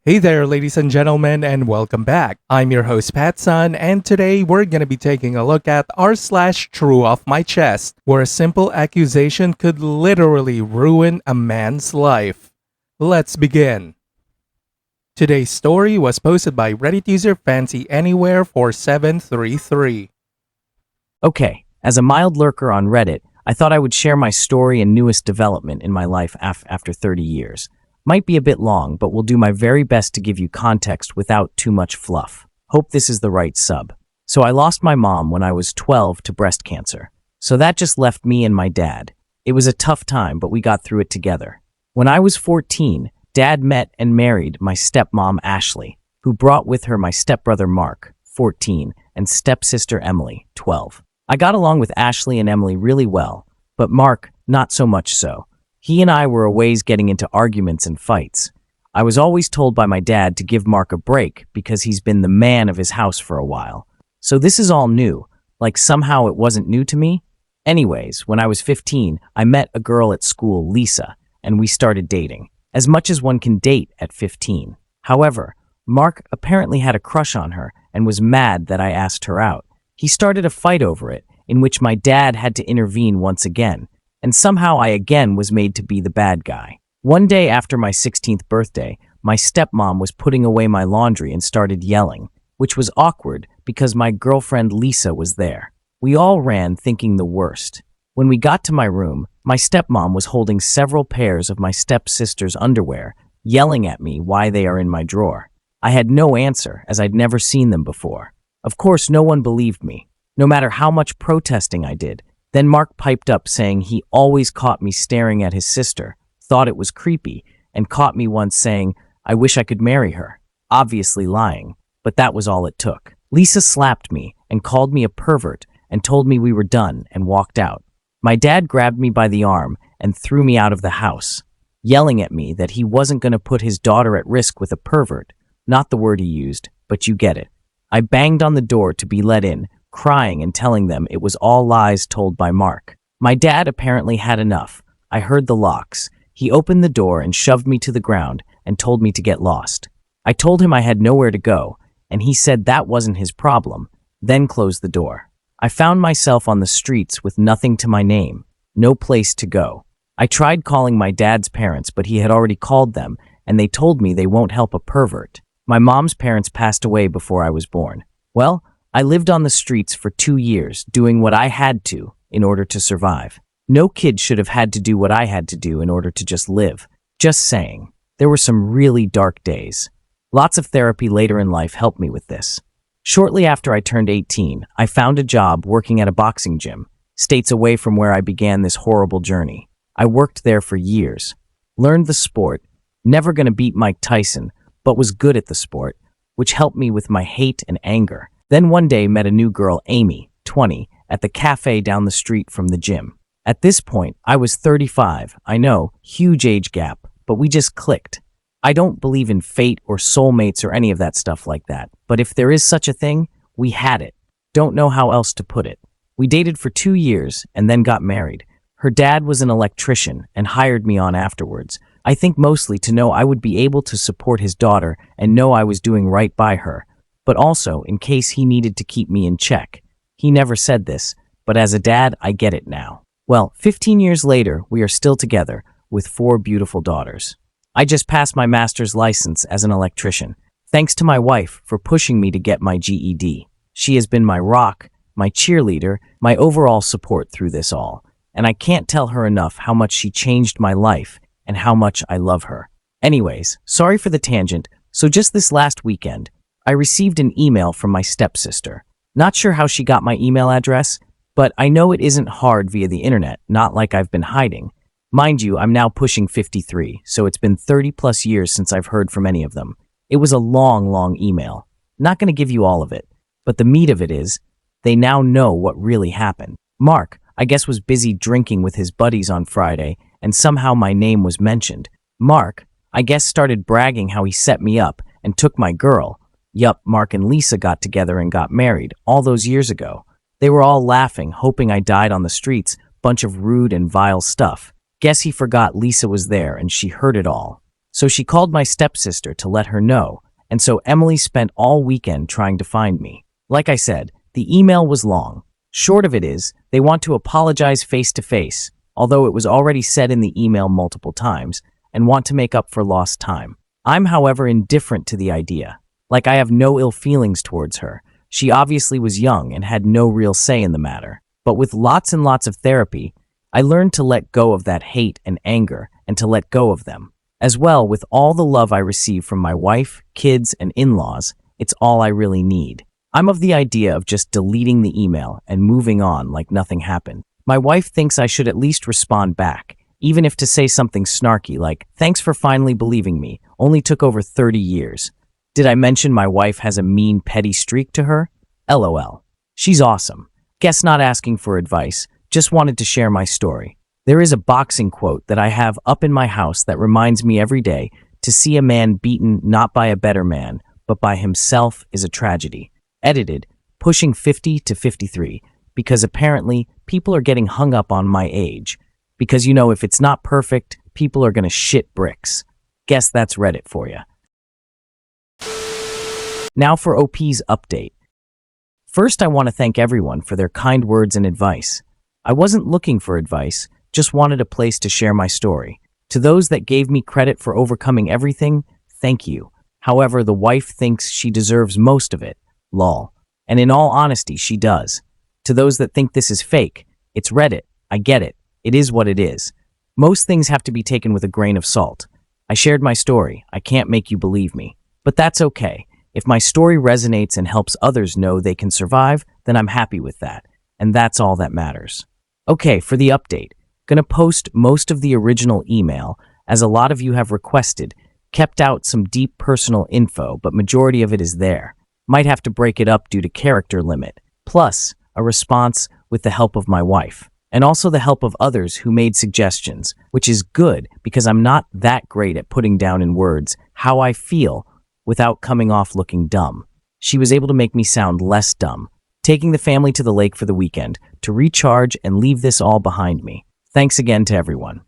Hey there, ladies and gentlemen, and welcome back. I'm your host, Patsun, and today we're going to be taking a look at r/TrueOffMyChest, where a simple accusation could literally ruin a man's life. Let's begin. Today's story was posted by Reddit user FancyAnywhere4733. Okay, as a mild lurker on Reddit, I thought I would share my story and newest development in my life after 30 years. Might be a bit long, but will do my very best to give you context without too much fluff. Hope this is the right sub. So I lost my mom when I was 12 to breast cancer. So that just left me and my dad. It was a tough time, but we got through it together. When I was 14, Dad met and married my stepmom Ashley, who brought with her my stepbrother Mark, 14, and stepsister Emily, 12. I got along with Ashley and Emily really well, but Mark, not so much so. He and I were always getting into arguments and fights. I was always told by my dad to give Mark a break because he's been the man of his house for a while. So this is all new, like somehow it wasn't new to me. Anyways, when I was 15, I met a girl at school, Lisa, and we started dating, as much as one can date at 15. However, Mark apparently had a crush on her and was mad that I asked her out. He started a fight over it, in which my dad had to intervene once again, and somehow I again was made to be the bad guy. One day after my 16th birthday, my stepmom was putting away my laundry and started yelling, which was awkward because my girlfriend Lisa was there. We all ran thinking the worst. When we got to my room, my stepmom was holding several pairs of my stepsister's underwear, yelling at me why they are in my drawer. I had no answer as I'd never seen them before. Of course, no one believed me, no matter how much protesting I did. Then Mark piped up saying he always caught me staring at his sister, thought it was creepy, and caught me once saying, "I wish I could marry her." Obviously lying, but that was all it took. Lisa slapped me and called me a pervert and told me we were done and walked out. My dad grabbed me by the arm and threw me out of the house, yelling at me that he wasn't going to put his daughter at risk with a pervert. Not the word he used, but you get it. I banged on the door to be let in, crying and telling them it was all lies told by Mark. My dad apparently had enough. I heard the locks. He opened the door and shoved me to the ground and told me to get lost. I told him I had nowhere to go, and he said that wasn't his problem, then closed the door. I found myself on the streets with nothing to my name, no place to go. I tried calling my dad's parents, but he had already called them, and they told me they won't help a pervert. My mom's parents passed away before I was born. Well, I lived on the streets for 2 years, doing what I had to in order to survive. No kid should have had to do what I had to do in order to just live. Just saying. There were some really dark days. Lots of therapy later in life helped me with this. Shortly after I turned 18, I found a job working at a boxing gym, states away from where I began this horrible journey. I worked there for years. Learned the sport, never gonna beat Mike Tyson, but was good at the sport, which helped me with my hate and anger. Then one day met a new girl, Amy, 20, at the cafe down the street from the gym. At this point, I was 35. I know, huge age gap, but we just clicked. I don't believe in fate or soulmates or any of that stuff like that, but if there is such a thing, we had it. Don't know how else to put it. We dated for 2 years and then got married. Her dad was an electrician and hired me on afterwards. I think mostly to know I would be able to support his daughter and know I was doing right by her, but also in case he needed to keep me in check. He never said this, but as a dad, I get it now. Well, 15 years later, we are still together with 4 beautiful daughters. I just passed my master's license as an electrician, thanks to my wife for pushing me to get my GED. She has been my rock, my cheerleader, my overall support through this all, and I can't tell her enough how much she changed my life and how much I love her. Anyways, sorry for the tangent, so just this last weekend, I received an email from my stepsister. Not sure how she got my email address, but I know it isn't hard via the internet, not like I've been hiding. Mind you, I'm now pushing 53, so it's been 30 plus years since I've heard from any of them. It was a long email. Not going to give you all of it, but the meat of it is, they now know what really happened. Mark, I guess, was busy drinking with his buddies on Friday, and somehow my name was mentioned. Mark, I guess, started bragging how he set me up and took my girl. Yup, Mark and Lisa got together and got married all those years ago. They were all laughing, hoping I died on the streets, bunch of rude and vile stuff. Guess he forgot Lisa was there and she heard it all. So she called my stepsister to let her know, and so Emily spent all weekend trying to find me. Like I said, the email was long. Short of it is, they want to apologize face to face, although it was already said in the email multiple times, and want to make up for lost time. I'm, however, indifferent to the idea. Like I have no ill feelings towards her. She obviously was young and had no real say in the matter. But with lots and lots of therapy, I learned to let go of that hate and anger and to let go of them. As well, with all the love I receive from my wife, kids, and in-laws, it's all I really need. I'm of the idea of just deleting the email and moving on like nothing happened. My wife thinks I should at least respond back, even if to say something snarky like, "Thanks for finally believing me, only took over 30 years. Did I mention my wife has a mean, petty streak to her? LOL. She's awesome. Guess not asking for advice, just wanted to share my story." There is a boxing quote that I have up in my house that reminds me every day to see a man beaten not by a better man, but by himself is a tragedy. Edited, pushing 50 to 53, because apparently people are getting hung up on my age. Because if it's not perfect, people are gonna shit bricks. Guess that's Reddit for you. Now for OP's update. First, I want to thank everyone for their kind words and advice. I wasn't looking for advice, just wanted a place to share my story. To those that gave me credit for overcoming everything, thank you. However, the wife thinks she deserves most of it. Lol. And in all honesty, she does. To those that think this is fake, it's Reddit. I get it. It is what it is. Most things have to be taken with a grain of salt. I shared my story. I can't make you believe me. But that's okay. If my story resonates and helps others know they can survive, then I'm happy with that. And that's all that matters. Okay, for the update. Gonna post most of the original email, as a lot of you have requested, kept out some deep personal info, but majority of it is there. Might have to break it up due to character limit. Plus, a response with the help of my wife. And also the help of others who made suggestions, which is good because I'm not that great at putting down in words how I feel without coming off looking dumb. She was able to make me sound less dumb, taking the family to the lake for the weekend to recharge and leave this all behind me. Thanks again to everyone.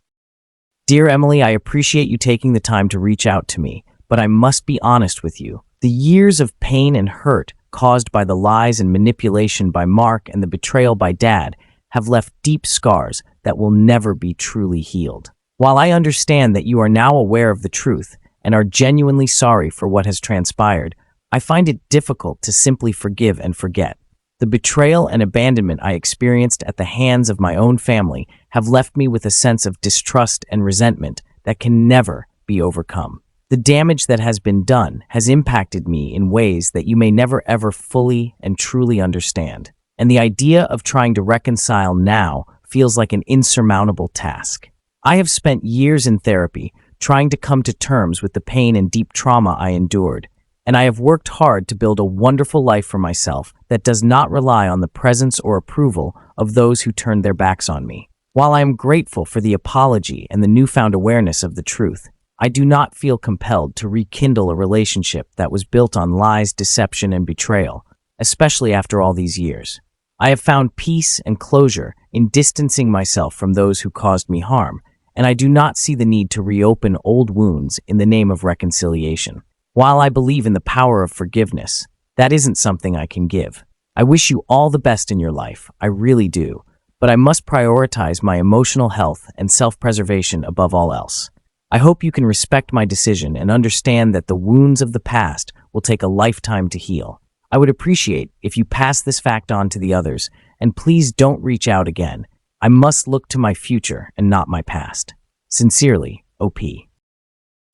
Dear Emily, I appreciate you taking the time to reach out to me, but I must be honest with you. The years of pain and hurt caused by the lies and manipulation by Mark and the betrayal by Dad have left deep scars that will never be truly healed. While I understand that you are now aware of the truth and are genuinely sorry for what has transpired, I find it difficult to simply forgive and forget. The betrayal and abandonment I experienced at the hands of my own family have left me with a sense of distrust and resentment that can never be overcome. The damage that has been done has impacted me in ways that you may never ever fully and truly understand. And the idea of trying to reconcile now feels like an insurmountable task. I have spent years in therapy trying to come to terms with the pain and deep trauma I endured, and I have worked hard to build a wonderful life for myself that does not rely on the presence or approval of those who turned their backs on me. While I am grateful for the apology and the newfound awareness of the truth, I do not feel compelled to rekindle a relationship that was built on lies, deception, and betrayal, especially after all these years. I have found peace and closure in distancing myself from those who caused me harm, and I do not see the need to reopen old wounds in the name of reconciliation. While I believe in the power of forgiveness, that isn't something I can give. I wish you all the best in your life, I really do, but I must prioritize my emotional health and self-preservation above all else. I hope you can respect my decision and understand that the wounds of the past will take a lifetime to heal. I would appreciate if you pass this fact on to the others, and please don't reach out again. I must look to my future and not my past. Sincerely, OP.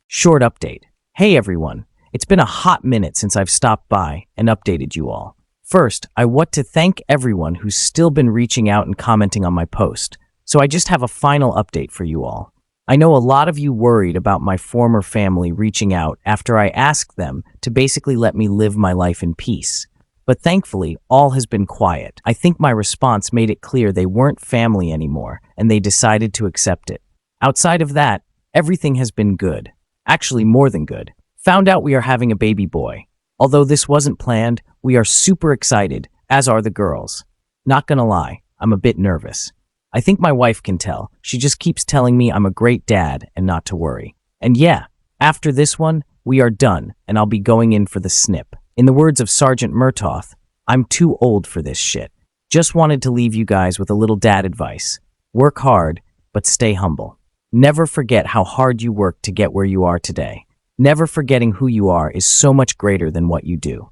Short update. Hey everyone, it's been a hot minute since I've stopped by and updated you all. First, I want to thank everyone who's still been reaching out and commenting on my post, so I just have a final update for you all. I know a lot of you worried about my former family reaching out after I asked them to basically let me live my life in peace. But thankfully, all has been quiet. I think my response made it clear they weren't family anymore, and they decided to accept it. Outside of that, everything has been good. Actually, more than good. Found out we are having a baby boy. Although this wasn't planned, we are super excited, as are the girls. Not gonna lie, I'm a bit nervous. I think my wife can tell. She just keeps telling me I'm a great dad and not to worry. And yeah, After this one, we are done, and I'll be going in for the snip. In the words of Sergeant Murtaugh, I'm too old for this shit. Just wanted to leave you guys with a little dad advice. Work hard, but stay humble. Never forget how hard you worked to get where you are today. Never forgetting who you are is so much greater than what you do.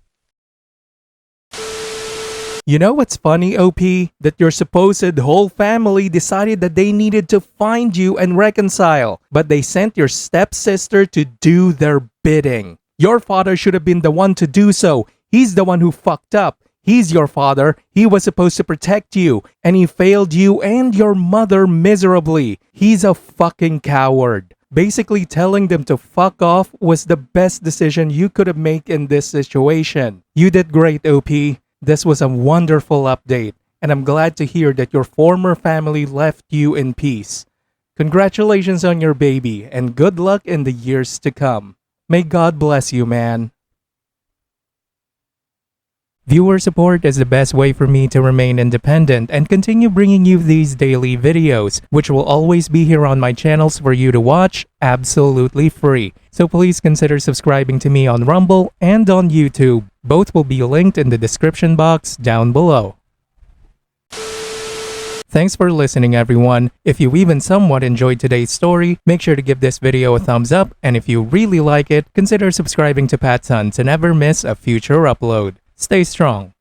You know what's funny, OP? That your supposed whole family decided that they needed to find you and reconcile, but they sent your stepsister to do their bidding. Your father should have been the one to do so. He's the one who fucked up. He's your father. He was supposed to protect you, and he failed you and your mother miserably. He's a fucking coward. Basically telling them to fuck off was the best decision you could have made in this situation. You did great, OP. This was a wonderful update, and I'm glad to hear that your former family left you in peace. Congratulations on your baby, and good luck in the years to come. May God bless you, man. Viewer support is the best way for me to remain independent and continue bringing you these daily videos, which will always be here on my channels for you to watch absolutely free. So please consider subscribing to me on Rumble and on YouTube. Both will be linked in the description box down below. Thanks for listening, everyone. If you even somewhat enjoyed today's story, make sure to give this video a thumbs up, and if you really like it, consider subscribing to PattSun to never miss a future upload. Stay strong.